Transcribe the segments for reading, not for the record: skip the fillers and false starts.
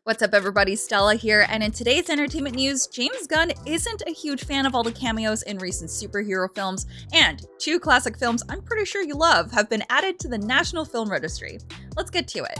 What's up everybody, Stella here, and in today's entertainment news, James Gunn isn't a huge fan of all the cameos in recent superhero films, and two classic films I'm pretty sure you love have been added to the National Film Registry. Let's get to it.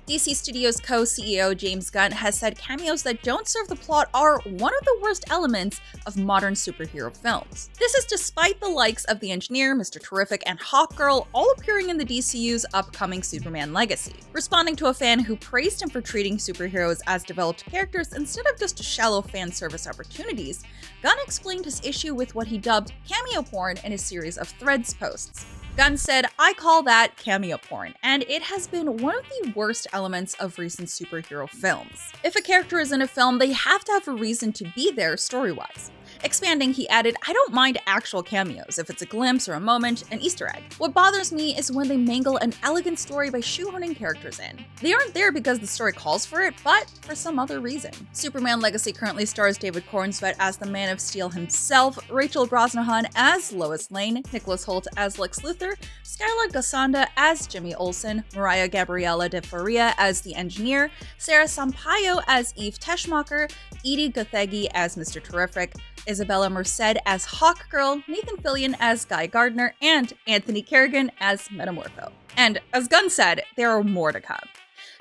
DC Studios co-CEO James Gunn has said cameos that don't serve the plot are one of the worst elements of modern superhero films. This is despite the likes of The Engineer, Mr. Terrific, and Hawkgirl all appearing in the DCU's upcoming Superman Legacy. Responding to a fan who praised him for treating superheroes as developed characters instead of just shallow fan service opportunities, Gunn explained his issue with what he dubbed cameo porn in a series of Threads posts. Gunn said, "I call that cameo porn, and it has been one of the worst elements of recent superhero films. If a character is in a film, they have to have a reason to be there story-wise." Expanding, he added, "I don't mind actual cameos, if it's a glimpse or a moment, an Easter egg. What bothers me is when they mangle an elegant story by shoehorning characters in. They aren't there because the story calls for it, but for some other reason." Superman Legacy currently stars David Cornsweet as the Man of Steel himself, Rachel Brosnahan as Lois Lane, Nicholas Hoult as Lex Luthor, Skylar Gassanda as Jimmy Olsen, Mariah Gabriela de Faria as The Engineer, Sarah Sampaio as Eve Teschmacher, Edie Gathegi as Mr. Terrific, Isabella Merced as Hawkgirl, Nathan Fillion as Guy Gardner, and Anthony Kerrigan as Metamorpho. And as Gunn said, there are more to come.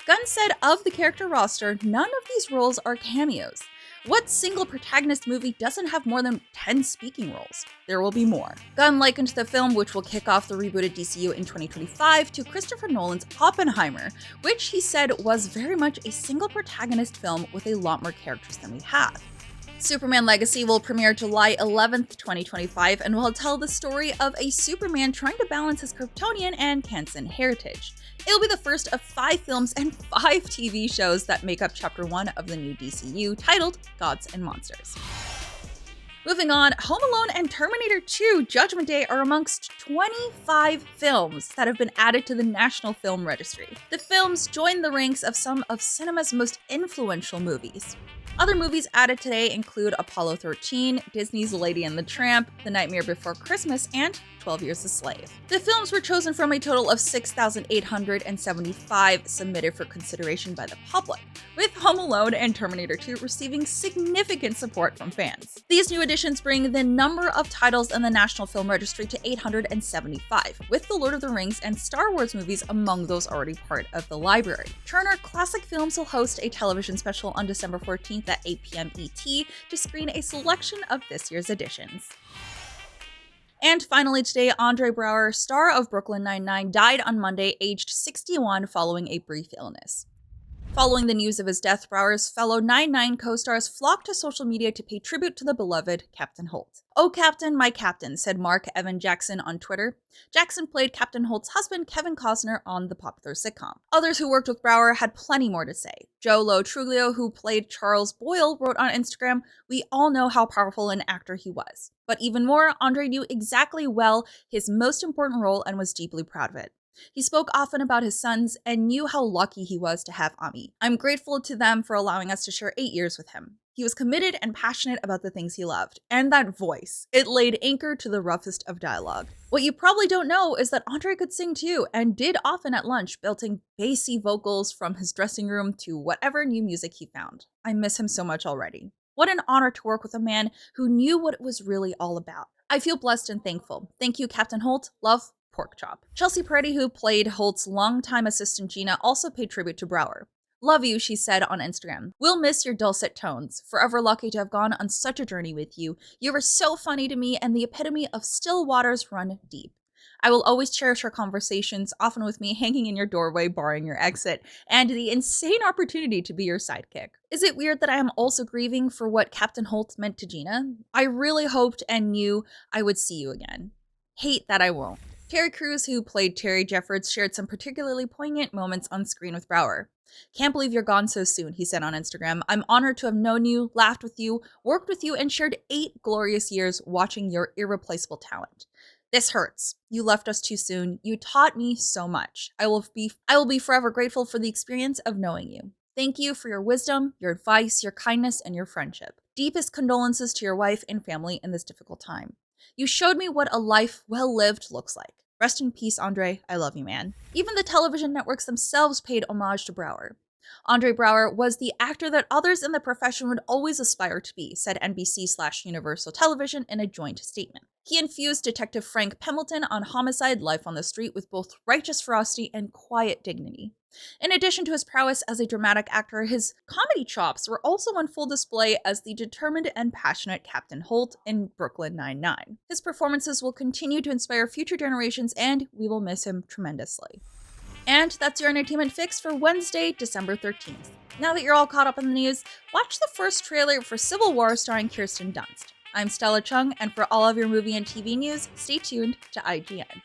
Gunn said of the character roster, none of these roles are cameos. What single protagonist movie doesn't have more than 10 speaking roles? There will be more. Gunn likened the film, which will kick off the rebooted DCU in 2025, to Christopher Nolan's Oppenheimer, which he said was very much a single protagonist film with a lot more characters than we have. Superman Legacy will premiere July 11th, 2025, and will tell the story of a Superman trying to balance his Kryptonian and Kansan heritage. It'll be the first of 5 films and 5 TV shows that make up Chapter 1 of the new DCU, titled Gods and Monsters. Moving on, Home Alone and Terminator 2 Judgment Day are amongst 25 films that have been added to the National Film Registry. The films join the ranks of some of cinema's most influential movies. Other movies added today include Apollo 13, Disney's Lady and the Tramp, The Nightmare Before Christmas, and 12 Years a Slave. The films were chosen from a total of 6,875 submitted for consideration by the public, with Home Alone and Terminator 2 receiving significant support from fans. These new additions bring the number of titles in the National Film Registry to 875, with The Lord of the Rings and Star Wars movies among those already part of the library. Turner Classic Films will host a television special on December 14th at 8 p.m. ET to screen a selection of this year's editions. And finally today, Andre Braugher, star of Brooklyn Nine-Nine, died on Monday, aged 61, following a brief illness. Following the news of his death, Braugher's fellow Nine-Nine co-stars flocked to social media to pay tribute to the beloved Captain Holt. "Oh, Captain, my Captain," said Mark Evan Jackson on Twitter. Jackson played Captain Holt's husband, Kevin Costner, on the popular sitcom. Others who worked with Braugher had plenty more to say. Joe Lo Truglio, who played Charles Boyle, wrote on Instagram, "We all know how powerful an actor he was. But even more, Andre knew exactly well his most important role and was deeply proud of it. He spoke often about his sons and knew how lucky he was to have Ami. I'm grateful to them for allowing us to share 8 years with him. He was committed and passionate about the things he loved. And that voice, it laid anchor to the roughest of dialogue." What you probably don't know is that Andre could sing too, and did often at lunch, belting bassy vocals from his dressing room to whatever new music he found. I miss him so much already. What an honor to work with a man who knew what it was really all about. I feel blessed and thankful. Thank you, Captain Holt. Love, Pork Chop. Chelsea Peretti, who played Holt's longtime assistant Gina, also paid tribute to Braugher. "Love you," she said on Instagram. "We'll miss your dulcet tones. Forever lucky to have gone on such a journey with you. You were so funny to me and the epitome of still waters run deep. I will always cherish our conversations, often with me hanging in your doorway, barring your exit, and the insane opportunity to be your sidekick. Is it weird that I am also grieving for what Captain Holt meant to Gina? I really hoped and knew I would see you again. Hate that I won't." Terry Crews, who played Terry Jeffords, shared some particularly poignant moments on screen with Braugher. "Can't believe you're gone so soon," he said on Instagram. "I'm honored to have known you, laughed with you, worked with you, and shared 8 glorious years watching your irreplaceable talent. This hurts. You left us too soon. You taught me so much. I will be forever grateful for the experience of knowing you. Thank you for your wisdom, your advice, your kindness, and your friendship. Deepest condolences to your wife and family in this difficult time. You showed me what a life well lived looks like. Rest in peace, Andre. I love you, man. Even the television networks themselves paid homage to Braugher. Andre Braugher was the actor that others in the profession would always aspire to be, said NBC/Universal Television in a joint statement. He infused Detective Frank Pembleton on Homicide: Life on the Street with both righteous ferocity and quiet dignity. In addition to his prowess as a dramatic actor, his comedy chops were also on full display as the determined and passionate Captain Holt in Brooklyn Nine-Nine. His performances will continue to inspire future generations, and we will miss him tremendously. And that's your entertainment fix for Wednesday, December 13th. Now that you're all caught up in the news, watch the first trailer for Civil War starring Kirsten Dunst. I'm Stella Chung, and for all of your movie and TV news, stay tuned to IGN.